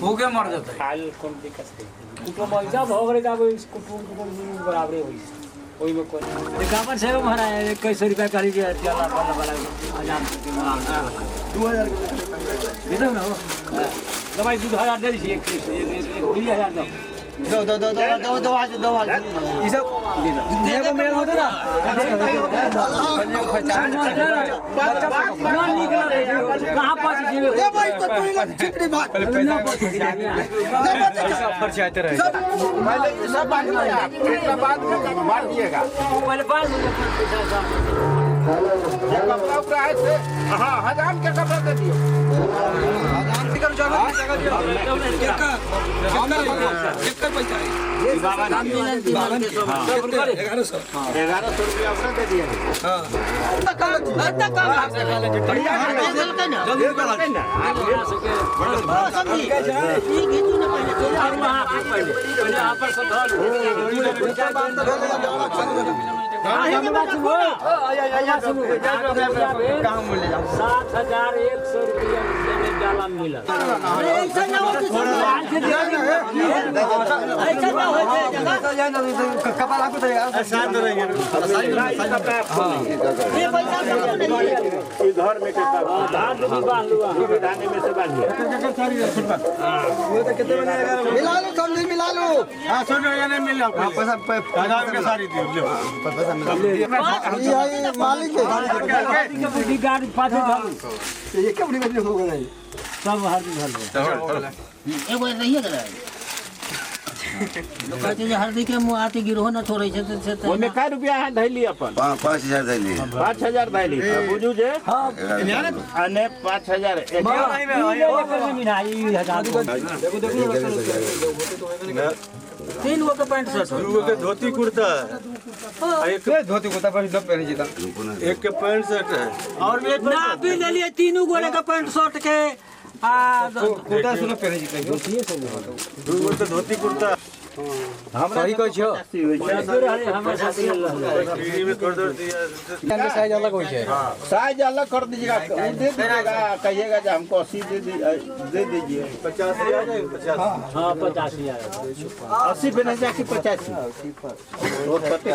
भूखे मर जाते खाल कौन दिक्कत है कुटुंब ऐसा भोगरे का कुटुंब बराबर होई ओई में कोई कापर से हमारा 2100 रुपया करी दिया चला वाला आजाम 2000 दे ना दवाई 2000 दे दी 2000 दो ये सब देखो मेल होता ना कहां पास जीवे ए भाई तो तू चिकनी बात खर्च आते रहे पहले ये सब बात किया बाद में बांट दिएगा पहले बात कपड़ा उपड़ा है से हां हजाम के कपड़ा दे दियो हजाम टिकट जगह दियो एक पैसा है ये बाबा नाम मिलन 1100 रुपया अपना दे दिए हां इतना कम बढ़िया जल्दी करा समझी ये घेचू ना पहले वहां पहले यहां पर सब कहां मिले 7100 रुपया डाला मिला ऐसा ना हो कपड़ा आपको देगा शांत रहेंगे ये पैसा ये घर में के धान भी बांध लुआ दाने में से बांधिए वो तो कितने बनेगा मिला लो समझी मिला लो हां 100 रुपया नहीं मिला पैसा हजार के सारी दियो पैसा मिला ये मालिक है बुद्धि गाड़ी पाछे धान ये कब निकल हो गया सब हर दिन हल एगो रहिए गए लोग कहते हैं हल्दी के मुंह आती गिरोह न छोड़े छे वो में का रुपया है धैली अपन 5000 धैली 5000 धैली बुझू जे हां अने 5000 तीन गो के पैंट शर्ट दू के धोती कुर्ता एक धोती कुर्ता पर सब पहने जीता एक के पैंट शर्ट है और भी ना भी ले लिए तीनों गोले का पैंट शर्ट के कुर्ता सुनो पहने जीता दू के धोती कुर्ता सही कह छो हमारे साथ पीढ़ी में कर दिया साइज अलग होई छे साइज अलग कर दीजिएगा दे दीजिएगा कहिएगा कि हमको 80 दे दीजिए 50 आ जाए 50 हां 50000 80 पे नहीं जाके 85 और पते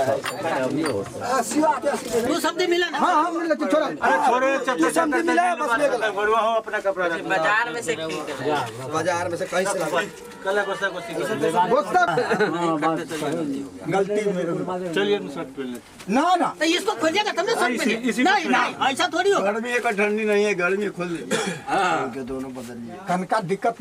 तू शब्द मिला ना हां हम मिल छोड़ा अरे छोड़ो चप्पल सब मिला बस ले बड़वा हो अपना कपड़ा बाजार में से कहीं से कला गोसा गोसी दोस्त गलती मेरे चलिए हम शर्ट पहन लेते ना ना तो इसको खोलिएगा तब ना शर्ट पहने नहीं नहीं ऐसा थोड़ी हो गर्मी एक ठंडी नहीं है गर्मी खुल कन का दिक्कत